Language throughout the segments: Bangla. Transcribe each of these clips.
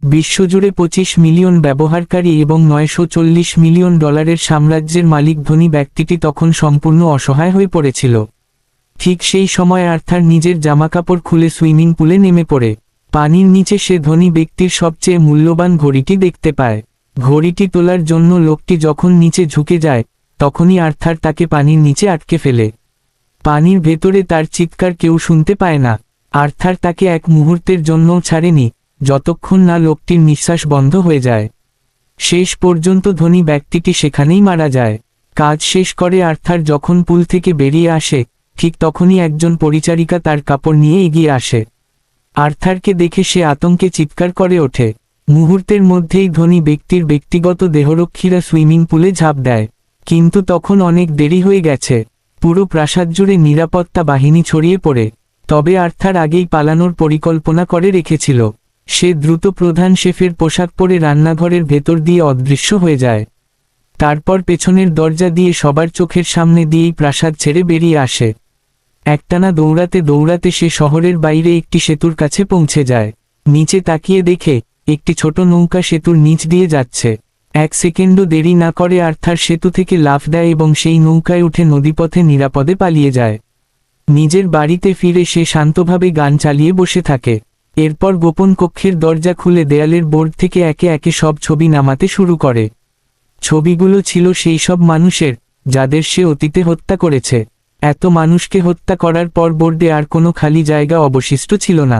বিশ্বজুড়ে 25 মিলিয়ন ব্যবহারকারী এবং $940 মিলিয়ন সাম্রাজ্যের মালিক ধনী ব্যক্তিটি তখন সম্পূর্ণ অসহায় হয়ে পড়েছিল। ঠিক সেই সময় আর্থার নিজের জামাকাপড় খুলে সুইমিং পুলে নেমে পড়ে। পানির নিচে সে ধনী ব্যক্তির সবচেয়ে মূল্যবান ঘড়িটি দেখতে পায়। ঘড়িটি তোলার জন্য লোকটি যখন নিচে ঝুঁকে যায়, তখনই আর্থার তাকে পানির নিচে আটকে ফেলে। পানির ভেতরে তার চিৎকার কেউ শুনতে পায় না। আর্থার তাকে এক মুহূর্তের জন্যও ছাড়েনি, যতক্ষণ না লোকটির নিঃশ্বাস বন্ধ হয়ে যায়। শেষ পর্যন্ত ধনী ব্যক্তিটি সেখানেই মারা যায়। কাজ শেষ করে আর্থার যখন পুল থেকে বেরিয়ে আসে, ঠিক তখনই একজন পরিচারিকা তার কাপড় নিয়ে এগিয়ে আসে। আর্থারকে দেখে সে আতঙ্কে চিৎকার করে ওঠে। মুহূর্তের মধ্যেই ধনী ব্যক্তির ব্যক্তিগত দেহরক্ষীরা সুইমিং পুলে ঝাঁপ দেয়। কিন্তু তখন অনেক দেরি হয়ে গেছে। পুরো প্রাসাদ জুড়ে নিরাপত্তা বাহিনী ছড়িয়ে পড়ে। তবে আর্থার আগেই পালানোর পরিকল্পনা করে রেখেছিল। সে দ্রুত প্রধান শেফের পোশাক পরে রান্নাঘরের ভেতর দিয়ে অদৃশ্য হয়ে যায়। তারপর পেছনের দরজা দিয়ে সবার চোখের সামনে দিয়েই প্রাসাদ ছেড়ে বেরিয়ে আসে। একটানা দৌড়াতে দৌড়াতে সে শহরের বাইরে একটি সেতুর কাছে পৌঁছে যায়। নিচে তাকিয়ে দেখে একটি ছোট নৌকা সেতুর নিচ দিয়ে যাচ্ছে। এক সেকেন্ডও দেরি না করে আর্থার সেতু থেকে লাফ দেয় এবং সেই নৌকায় উঠে নদীপথে নিরাপদে পালিয়ে যায়। নিজের বাড়িতে ফিরে সে শান্তভাবে গান চালিয়ে বসে থাকে। এরপর গোপন কক্ষের দরজা খুলে দেয়ালের বোর্ড থেকে একে একে সব ছবি নামাতে শুরু করে। ছবিগুলো ছিল সেই সব মানুষের, যাদের সে অতীতে হত্যা করেছে। এত মানুষকে হত্যা করার পর বোর্ডে আর কোনো খালি জায়গা অবশিষ্ট ছিল না।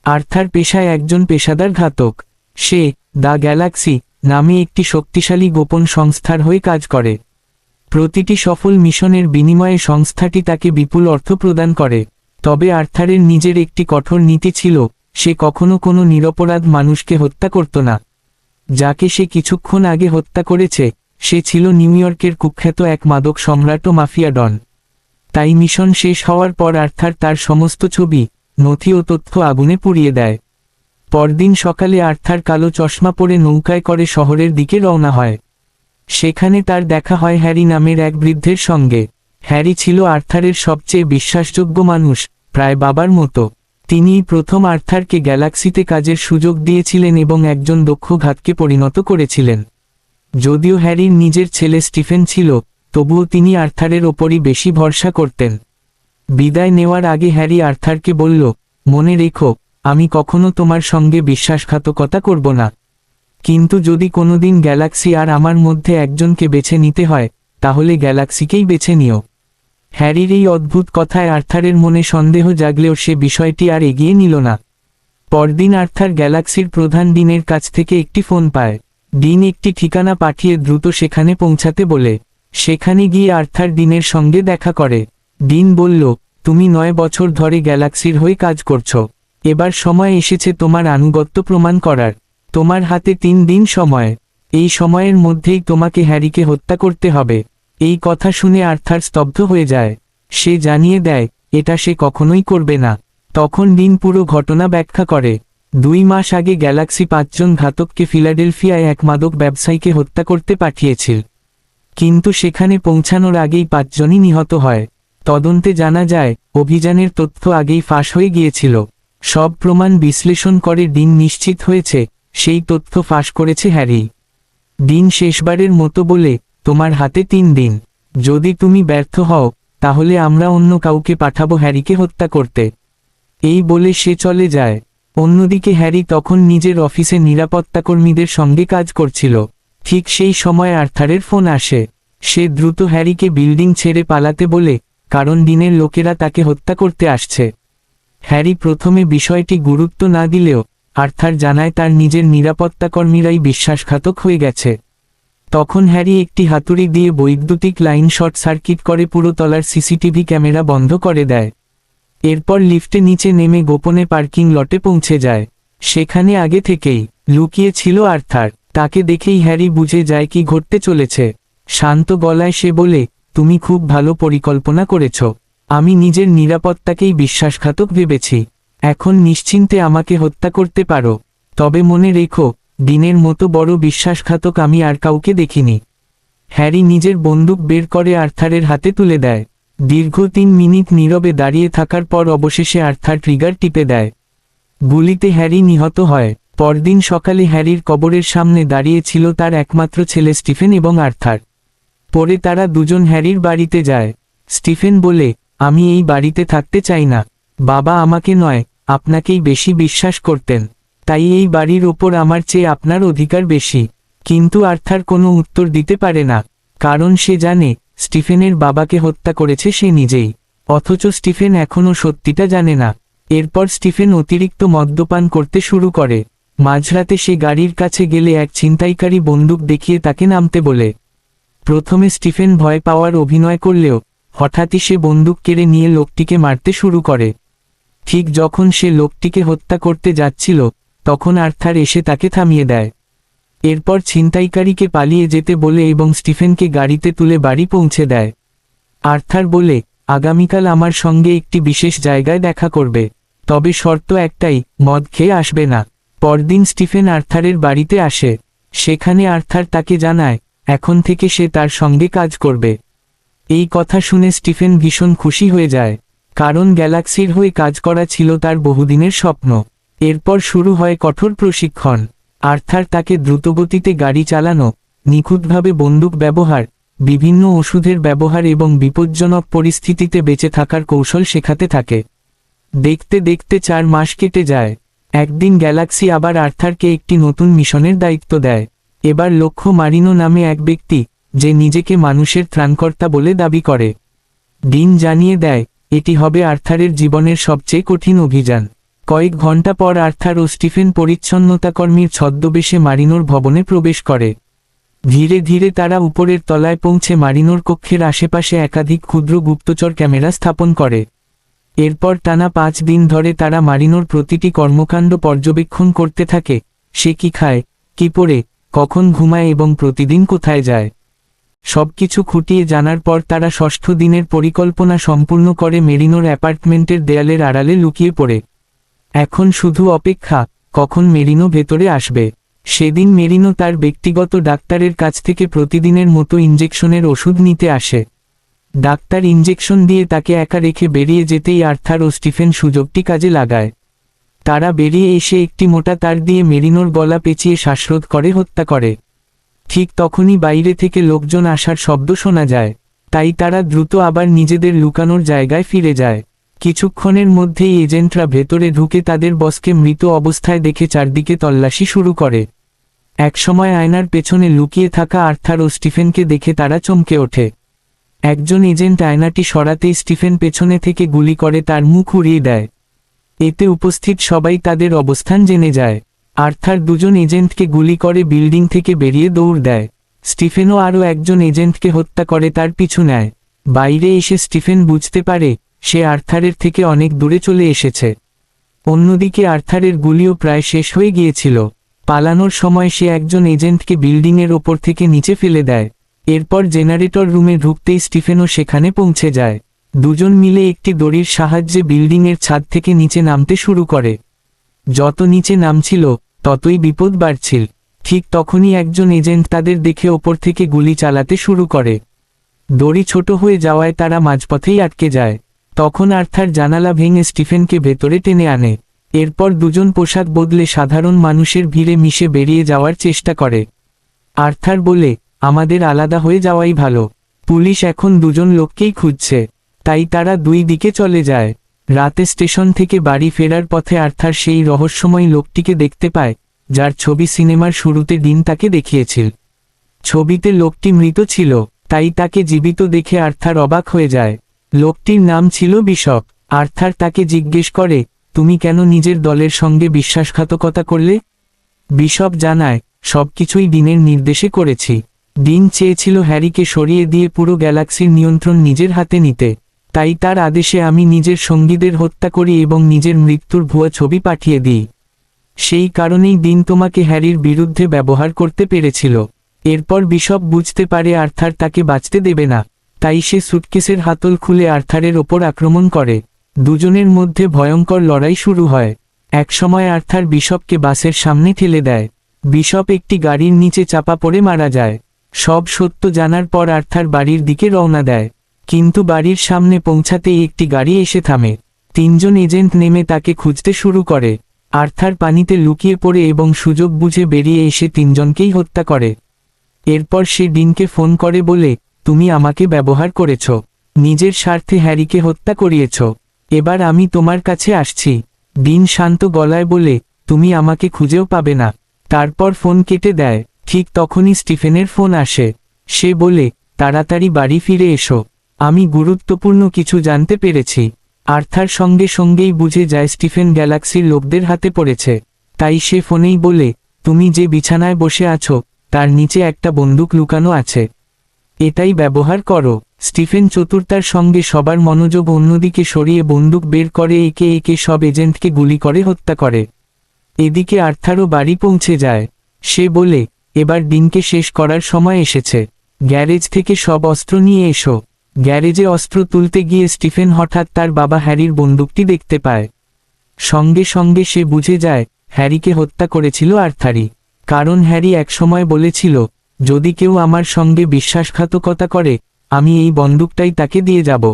আর্থার পেশায় একজন পেশাদার ঘাতক। সে দ্য গ্যালাক্সি নামে একটি শক্তিশালী গোপন সংস্থার হয়ে কাজ করে। প্রতিটি সফল মিশনের বিনিময়ে সংস্থাটি তাকে বিপুল অর্থ প্রদান করে। তবে আর্থারের নিজের একটি কঠোর নীতি ছিল, সে কখনো কোনো নিরপরাধ মানুষকে হত্যা করত না। যাকে সে কিছুক্ষণ আগে হত্যা করেছে, সে ছিল নিউ ইয়র্কের কুখ্যাত এক মাদক সম্রাট ও মাফিয়া ডন। তাই মিশন শেষ হওয়ার পর আর্থার তার সমস্ত ছবি, নথি ও তথ্য আগুনে পুড়িয়ে দেয়। পরদিন সকালে আর্থার কালো চশমা পরে নৌকায় করে শহরের দিকে রওনা হয়। সেখানে তার দেখা হয় হ্যারি নামের এক বৃদ্ধের সঙ্গে। হ্যারি ছিল আর্থারের সবচেয়ে বিশ্বাসযোগ্য মানুষ, প্রায় বাবার মতো। তিনিই প্রথম আর্থারকে গ্যালাক্সিতে কাজের সুযোগ দিয়েছিলেন এবং একজন দক্ষ ঘাতকে পরিণত করেছিলেন। যদিও হ্যারির নিজের ছেলে স্টিফেন ছিল, তবুও তিনি আর্থারের ওপরই বেশি ভরসা করতেন। বিদায় নেওয়ার আগে হ্যারি আর্থারকে বলল, মনে রেখো, আমি কখনো তোমার সঙ্গে বিশ্বাসঘাতকতা করব না। কিন্তু যদি কোনোদিন গ্যালাক্সি আর আমার মধ্যে একজনকে বেছে নিতে হয়, তাহলে গ্যালাক্সিকেই বেছে নিও। হ্যারির এই অদ্ভুত কথায় আর্থারের মনে সন্দেহ জাগলেও সে বিষয়টি আর এগিয়ে নিল না। পরদিন আর্থার গ্যালাক্সির প্রধান ডিনের কাছ থেকে একটি ফোন পায়। ডিন একটি ঠিকানা পাঠিয়ে দ্রুত সেখানে পৌঁছাতে বলে। সেখানে গিয়ে আর্থার ডিনের সঙ্গে দেখা করে। ডিন বলল, তুমি 9 বছর ধরে গ্যালাক্সির হয়ে কাজ করছো। এবার সময় এসেছে তোমার আনুগত্য প্রমাণ করার। তোমার হাতে 3 দিন সময়। এই সময়ের মধ্যেই তোমাকে হ্যারিকে হত্যা করতে হবে। এই কথা শুনে আর্থার স্তব্ধ হয়ে যায়। সে জানিয়ে দেয়, এটা সে কখনোই করবে না। তখন ডিন পুরো ঘটনা ব্যাখ্যা করে। 2 মাস আগে গ্যালাক্সি 5 জন ঘাতককে ফিলাডেলফিয়ায় এক মাদক ব্যবসায়ীকে হত্যা করতে পাঠিয়েছিল। কিন্তু সেখানে পৌঁছানোর আগেই 5 জনই নিহত হয়। তদন্তে জানা যায়, অভিযানের তথ্য আগেই ফাঁস হয়ে গিয়েছিল। সব প্রমাণ বিশ্লেষণ করে ডিন নিশ্চিত হয়েছে, সেই তথ্য ফাঁস করেছে হ্যারি। ডিন শেষবারের মতো বলে, তোমার হাতে 3 দিন। যদি তুমি ব্যর্থ হও, তাহলে আমরা অন্য কাউকে পাঠাবো হ্যারিকে হত্যা করতে। এই বলে সে চলে যায়। অন্যদিকে হ্যারি তখন নিজের অফিসে নিরাপত্তাকর্মীদের সঙ্গে কাজ করছিল। ঠিক সেই সময় আর্থারের ফোন আসে। সে দ্রুত হ্যারিকে বিল্ডিং ছেড়ে পালাতে বলে, কারণ ডিনের লোকেরা তাকে হত্যা করতে আসছে। হ্যারি প্রথমে বিষয়টি গুরুত্ব না দিলেও আর্থার জানায় তার নিজের নিরাপত্তাকর্মীরাই বিশ্বাসঘাতক হয়ে গেছে। তখন হ্যারি একটি হাতুড়ি দিয়ে বৈদ্যুতিক লাইন শর্ট সার্কিট করে পুরো তলার সিসিটিভি ক্যামেরা বন্ধ করে দেয়। এরপর লিফটে নিচে নেমে গোপনে পার্কিং লটে পৌঁছে যায়। সেখানে আগে থেকেই লুকিয়ে ছিল আর্থার। তাকে দেখেই হ্যারি বুঝে যায় কি ঘটতে চলেছে। শান্ত গলায় সে বলে, তুমি খুব ভালো পরিকল্পনা করেছ। আমি নিজের নিরাপত্তাকেই বিশ্বাসঘাতক ভেবেছি। এখন নিশ্চিন্তে আমাকে হত্যা করতে পারো। তবে মনে রেখো, ডিনের মতো বড় বিশ্বাসঘাতক আমি আর কাউকে দেখিনি। হ্যারি নিজের বন্দুক বের করে আর্থারের হাতে তুলে দেয়। দীর্ঘ 3 মিনিট নীরবে দাঁড়িয়ে থাকার পর অবশেষে আর্থার ট্রিগার টিপে দেয়। গুলিতে হ্যারি নিহত হয়। পরদিন সকালে হ্যারির কবরের সামনে দাঁড়িয়ে ছিল তার একমাত্র ছেলে স্টিফেন এবং আর্থার। পরে তারা দুজন হ্যারির বাড়িতে যায়। স্টিফেন বলে, আমি এই বাড়িতে থাকতে চাই না। বাবা আমাকে নয়, আপনাকেই বেশি বিশ্বাস করতেন, তাই এই বাড়ির ওপর আমার চেয়ে আপনার অধিকার বেশি। কিন্তু আর্থার কোনো উত্তর দিতে পারে না, কারণ সে জানে স্টিফেনের বাবাকে হত্যা করেছে সে নিজেই। অথচ স্টিফেন এখনও সত্যিটা জানে না। এরপর স্টিফেন অতিরিক্ত মদ্যপান করতে শুরু করে। মাঝরাতে সে গাড়ির কাছে গেলে এক ছিনতাইকারী বন্দুক দেখিয়ে তাকে নামতে বলে। প্রথমে স্টিফেন ভয় পাওয়ার অভিনয় করলেও হঠাৎই সে বন্দুক কেড়ে নিয়ে লোকটিকে মারতে শুরু করে। ঠিক যখন সে লোকটিকে হত্যা করতে যাচ্ছিল তখন আর্থার এসে তাকে থামিয়ে দেয়। এরপর ছিনতাইকারীকে পালিয়ে যেতে বলে এবং স্টিফেনকে গাড়িতে তুলে বাড়ি পৌঁছে দেয়। আর্থার বলে, আগামীকাল আমার সঙ্গে একটি বিশেষ জায়গায় দেখা করবে, তবে শর্ত একটাই, মদ খেয়ে আসবে না। পরদিন স্টিফেন আর্থারের বাড়িতে আসে। সেখানে আর্থার তাকে জানায় এখন থেকে সে তার সঙ্গে কাজ করবে। এই কথা শুনে স্টিফেন ভীষণ খুশি হয়ে যায়, কারণ গ্যালাক্সির হয়ে কাজ করা ছিল তার বহুদিনের স্বপ্ন। এরপর শুরু হয় কঠোর প্রশিক্ষণ। আর্থার তাকে দ্রুতগতিতে গাড়ি চালানো, নিখুঁতভাবে বন্দুক ব্যবহার, বিভিন্ন ওষুধের ব্যবহার এবং বিপজ্জনক পরিস্থিতিতে বেঁচে থাকার কৌশল শেখাতে থাকে। দেখতে দেখতে 4 মাস কেটে যায়। একদিন গ্যালাক্সি আবার আর্থারকে একটি নতুন মিশনের দায়িত্ব দেয়। এবার লক্ষ্য মারিনো নামে এক ব্যক্তি, যে নিজেকে মানুষের ত্রাণকর্তা বলে দাবি করে। ডিন জানিয়ে দেয় এটি হবে আর্থারের জীবনের সবচেয়ে কঠিন অভিযান। কয়েক ঘন্টা পর আর্থার ও স্টিফেন পরিচ্ছন্নতাকর্মীর ছদ্মবেশে মারিনোর ভবনে প্রবেশ করে। ধীরে ধীরে তারা উপরের তলায় পৌঁছে মারিনোর কক্ষের আশেপাশে একাধিক ক্ষুদ্র গুপ্তচর ক্যামেরা স্থাপন করে। এরপর টানা 5 দিন ধরে তারা মারিনোর প্রতিটি কর্মকাণ্ড পর্যবেক্ষণ করতে থাকে। সে কি খায়, কি পরে, কখন ঘুমায় এবং প্রতিদিন কোথায় যায়। সবকিছু খুঁটিয়ে জানার পর তারা 6ষ্ঠ দিনের পরিকল্পনা সম্পূর্ণ করে মেরিনোর অ্যাপার্টমেন্টের দেয়ালের আড়ালে লুকিয়ে পড়ে। এখন শুধু অপেক্ষা, কখন মেরিনো ভেতরে আসবে। সেদিন মেরিনো তার ব্যক্তিগত ডাক্তারের কাছ থেকে প্রতিদিনের মতো ইনজেকশনের ওষুধ নিতে আসে। ডাক্তার ইনজেকশন দিয়ে তাকে একা রেখে বেরিয়ে যেতেই আর্থার ও স্টিফেন সুযোগটি কাজে লাগায়। তারা বেরিয়ে এসে একটি মোটা তার দিয়ে মেরিনোর গলা পেঁচিয়ে শ্বাসরোধ করে হত্যা করে। ঠিক তখনই বাইরে থেকে লোকজন আসার শব্দ শোনা যায়, তাই তারা দ্রুত আবার নিজেদের লুকানোর জায়গায় ফিরে যায়। কিছুক্ষণের মধ্যেই এজেন্টরা ভেতরে ঢুকে তাদের বসকে মৃত অবস্থায় দেখে চারদিকে তল্লাশি শুরু করে। একসময় আয়নার পেছনে লুকিয়ে থাকা আর্থার ও স্টিফেনকে দেখে তারা চমকে ওঠে। একজন এজেন্ট আয়নাটি সরাতেই স্টিফেন পেছনে থেকে গুলি করে তার মুখ উড়িয়ে দেয়। এতে উপস্থিত সবাই তাদের অবস্থান জেনে যায়। আর্থার 2জন এজেন্টকে গুলি করে বিল্ডিং থেকে বেরিয়ে দৌড় দেয়। স্টিফেনও আরও একজন এজেন্টকে হত্যা করে তার পিছু নেয়। বাইরে এসে স্টিফেন বুঝতে পারে সে আর্থারের থেকে অনেক দূরে চলে এসেছে। অন্যদিকে আর্থারের গুলিও প্রায় শেষ হয়ে গিয়েছিল। পালানোর সময় সে একজন এজেন্টকে বিল্ডিংয়ের ওপর থেকে নিচে ফেলে দেয়। এরপর জেনারেটর রুমে ঢুকতেই স্টিফেনও সেখানে পৌঁছে যায়। 2জন মিলে একটি দড়ির সাহায্যে বিল্ডিংয়ের ছাদ থেকে নিচে নামতে শুরু করে। যত নিচে নামছিল ততই বিপদ বাড়ছিল। ঠিক তখনই একজন এজেন্ট তাদের দেখে ওপর থেকে গুলি চালাতে শুরু করে। দড়ি ছোট হয়ে যাওয়ায় তারা মাঝপথেই আটকে যায়। তখন আর্থার জানালা ভেঙে স্টিফেনকে ভেতরে টেনে আনে। এরপর 2জন পোশাক বদলে সাধারণ মানুষের ভিড়ে মিশে বেরিয়ে যাওয়ার চেষ্টা করে। আর্থার বলে, আমাদের আলাদা হয়ে যাওয়াই ভালো। পুলিশ এখন 2জন লোককেই খুঁজছে, তাই তারা 2 দিকে চলে যায়। রাতে স্টেশন থেকে বাড়ি ফেরার পথে আর্থার সেই রহস্যময় লোকটিকে দেখতে পায়, যার ছবি সিনেমার শুরুতে ডিন তাকে দেখিয়েছিল। ছবিতে লোকটি মৃত ছিল, তাই তাকে জীবিত দেখে আর্থার অবাক হয়ে যায়। লোকটির নাম ছিল বিশপ। আর্থার তাকে জিজ্ঞেস করে, তুমি কেন নিজের দলের সঙ্গে বিশ্বাসঘাতকতা করলে? বিশপ জানায়, সবকিছুই ডিনের নির্দেশে করেছি। ডিন চেয়েছিল হ্যারিকে সরিয়ে দিয়ে পুরো গ্যালাক্সির নিয়ন্ত্রণ নিজের হাতে নিতে, তাই তার আদেশে আমি নিজের সঙ্গীদের হত্যা করি এবং নিজের মৃত্যুর ভুয়া ছবি পাঠিয়ে দিই। সেই কারণেই ডিন তোমাকে হ্যারির বিরুদ্ধে ব্যবহার করতে পেরেছিল। এরপর বিশপ বুঝতে পারে আর্থার তাকে বাঁচতে দেবে না, তাই সে সুটকেসের হাতল খুলে আর্থারের ওপর আক্রমণ করে। 2জনের মধ্যে ভয়ঙ্কর লড়াই শুরু হয়। একসময় আর্থার বিশপকে বাসের সামনে ঠেলে দেয়। বিশপ একটি গাড়ির নিচে চাপা পড়ে মারা যায়। সব সত্য জানার পর আর্থার বাড়ির দিকে রওনা দেয়, কিন্তু বাড়ির সামনে পৌঁছাতেই একটি গাড়ি এসে থামে। 3জন এজেন্ট নেমে তাকে খুঁজতে শুরু করে। আর্থার পানিতে লুকিয়ে পড়ে এবং সুযোগ বুঝে বেরিয়ে এসে তিনজনকেই হত্যা করে। এরপর সে ডিনকে ফোন করে বলে, তুমি আমাকে ব্যবহার করেছ, নিজের স্বার্থে হ্যারিকে হত্যা করিয়েছ, এবার আমি তোমার কাছে আসছি। ডিন শান্ত গলায় বলে, তুমি আমাকে খুঁজেও পাবে না। তারপর ফোন কেটে দেয়। ঠিক তখনই স্টিফেনের ফোন আসে। সে বলে, তাড়াতাড়ি বাড়ি ফিরে এসো, আমি গুরুত্বপূর্ণ কিছু জানতে পেরেছি। আর্থার সঙ্গে সঙ্গেই বুঝে যায় স্টিফেন গ্যালাক্সির লোকদের হাতে পড়েছে। তাই সে ফোনেই বলে, তুমি যে বিছানায় বসে আছো তার নিচে একটা বন্দুক লুকানো আছে, এটাই ব্যবহার করো। স্টিফেন চতুরতার সঙ্গে সবার মনোযোগ অন্যদিকে সরিয়ে বন্দুক বের করে একে একে সব এজেন্টকে গুলি করে হত্যা করে। এদিকে আর্থারও বাড়ি পৌঁছে যায়। সে বলে, এবার ডিনকে শেষ করার সময় এসেছে, গ্যারেজ থেকে সব অস্ত্র নিয়ে এসো। গ্যারেজে অস্ত্র তুলতে গিয়ে স্টিফেন হঠাৎ তার বাবা হ্যারির বন্দুকটি দেখতে পায়। সঙ্গে সঙ্গে সে বুঝে যায় হ্যারিকে হত্যা করেছিল আর্থারই, কারণ হ্যারি একসময় বলেছিল, যদি কেউ আমার সঙ্গে বিশ্বাসঘাতকতা করে আমি এই বন্দুকটাই তাকে দিয়ে যাব।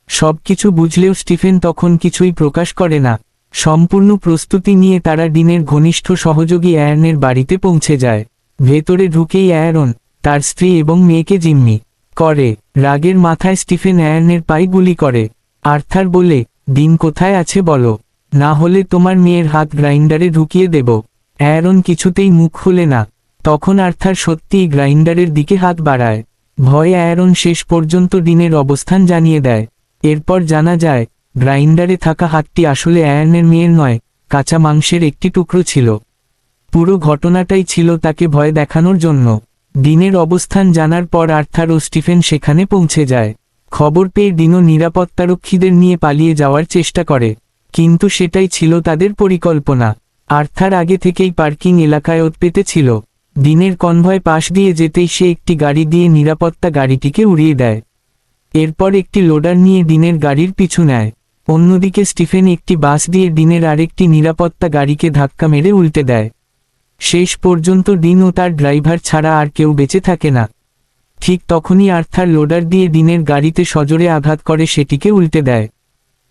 সবকিছু বুঝলেও স্টিফেন তখন কিছুই প্রকাশ করে না। সম্পূর্ণ প্রস্তুতি নিয়ে তারা ডিনের ঘনিষ্ঠ সহযোগী অ্যারনের বাড়িতে পৌঁছে যায়। ভেতরে ঢুকেই অ্যারন তার স্ত্রী এবং মেয়েকে জিম্মি করে। রাগের মাথায় স্টিফেন অ্যারনের পায়ে গুলি করে। আর্থার বলে, ডিন কোথায় আছে বলো, না হলে তোমার মেয়ের হাত গ্রাইন্ডারে ঢুকিয়ে দেব। অ্যারন কিছুতেই মুখ খুলে না। তখন আর্থার সত্যিই গ্রাইন্ডারের দিকে হাত বাড়ায়। ভয়ে অ্যারন শেষ পর্যন্ত ডিনের অবস্থান জানিয়ে দেয়। এরপর জানা যায় গ্রাইন্ডারে থাকা হাতটি আসলে অ্যারনের মেয়ের নয়, কাঁচা মাংসের একটি টুকরো ছিল। পুরো ঘটনাটাই ছিল তাকে ভয় দেখানোর জন্য। ডিনের অবস্থান জানার পর আর্থার ও স্টিফেন সেখানে পৌঁছে যায়। খবর পেয়ে ডিনও নিরাপত্তারক্ষীদের নিয়ে পালিয়ে যাওয়ার চেষ্টা করে, কিন্তু সেটাই ছিল তাদের পরিকল্পনা। আর্থার আগে থেকেই পার্কিং এলাকায় ওত পেতেছিল। ডিনের কনভয় পাশ দিয়ে যেতেই সে একটি গাড়ি দিয়ে নিরাপত্তা গাড়িটিকে উড়িয়ে দেয়। এরপর একটি লোডার নিয়ে ডিনের গাড়ির পিছু নেয়। অন্যদিকে স্টিফেন একটি বাস দিয়ে ডিনের আরেকটি নিরাপত্তা গাড়িকে ধাক্কা মেরে উল্টে দেয়। শেষ পর্যন্ত ডিন ও তার ড্রাইভার ছাড়া আর কেউ বেঁচে থাকে না। ঠিক তখনই আর্থার লোডার দিয়ে ডিনের গাড়িতে সজোরে আঘাত করে সেটিকে উল্টে দেয়।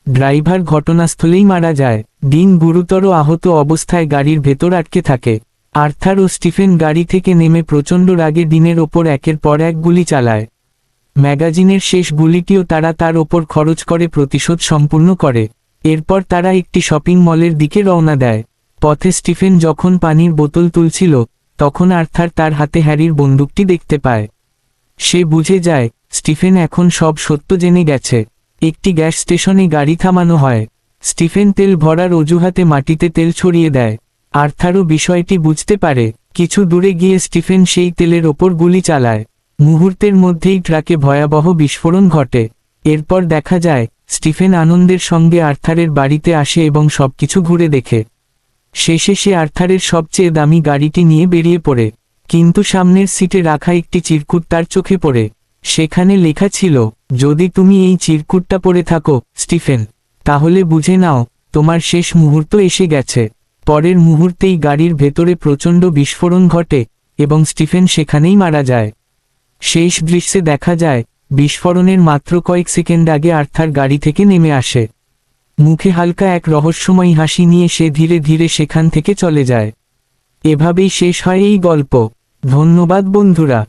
ড্রাইভার ঘটনাস্থলেই মারা যায়। ডিন গুরুতর আহত অবস্থায় গাড়ির ভেতর আটকে থাকে। আর্থার ও স্টিফেন গাড়ি থেকে নেমে প্রচণ্ড রাগে ডিনের ওপর একের পর এক গুলি চালায়। ম্যাগাজিনের শেষ গুলিটিও তারা তার ওপর খরচ করে প্রতিশোধ সম্পূর্ণ করে। এরপর তারা একটি শপিং মলের দিকে রওনা দেয়। পথে স্টিফেন যখন পানির বোতল তুলছিল তখন আর্থার তার হাতে হ্যারির বন্দুকটি দেখতে পায়। সে বুঝে যায় স্টিফেন এখন সব সত্য জেনে গেছে। একটি গ্যাস স্টেশনে গাড়ি থামানো হয়। স্টিফেন তেল ভরার অজুহাতে মাটিতে তেল ছড়িয়ে দেয়। আর্থারও বিষয়টি বুঝতে পারে। কিছু দূরে গিয়ে স্টিফেন সেই তেলের ওপর গুলি চালায়। মুহূর্তের মধ্যেই ট্রাকে ভয়াবহ বিস্ফোরণ ঘটে। এরপর দেখা যায় স্টিফেন আনন্দের সঙ্গে আর্থারের বাড়িতে আসে এবং সবকিছু ঘুরে দেখে। শেষে সে আর্থারের সবচেয়ে দামি গাড়িটি নিয়ে বেরিয়ে পড়ে, কিন্তু সামনের সিটে রাখা একটি চিরকুট তার চোখে পড়ে। সেখানে লেখা ছিল, যদি তুমি এই চিরকুটটা পড়ে থাকো স্টিফেন, তাহলে বুঝে নাও তোমার শেষ মুহূর্ত এসে গেছে। পরের মুহূর্তেই গাড়ির ভেতরে প্রচণ্ড বিস্ফোরণ ঘটে এবং স্টিফেন সেখানেই মারা যায়। শেষ দৃশ্যে দেখা যায় বিস্ফোরণের মাত্র কয়েক সেকেন্ড আগে আর্থার গাড়ি থেকে নেমে আসে। মুখে হালকা এক রহস্যময়ী হাসি নিয়ে সে ধীরে ধীরে সেখান থেকে চলে যায়। এভাবেই শেষ হয় এই গল্প। ধন্যবাদ বন্ধুরা।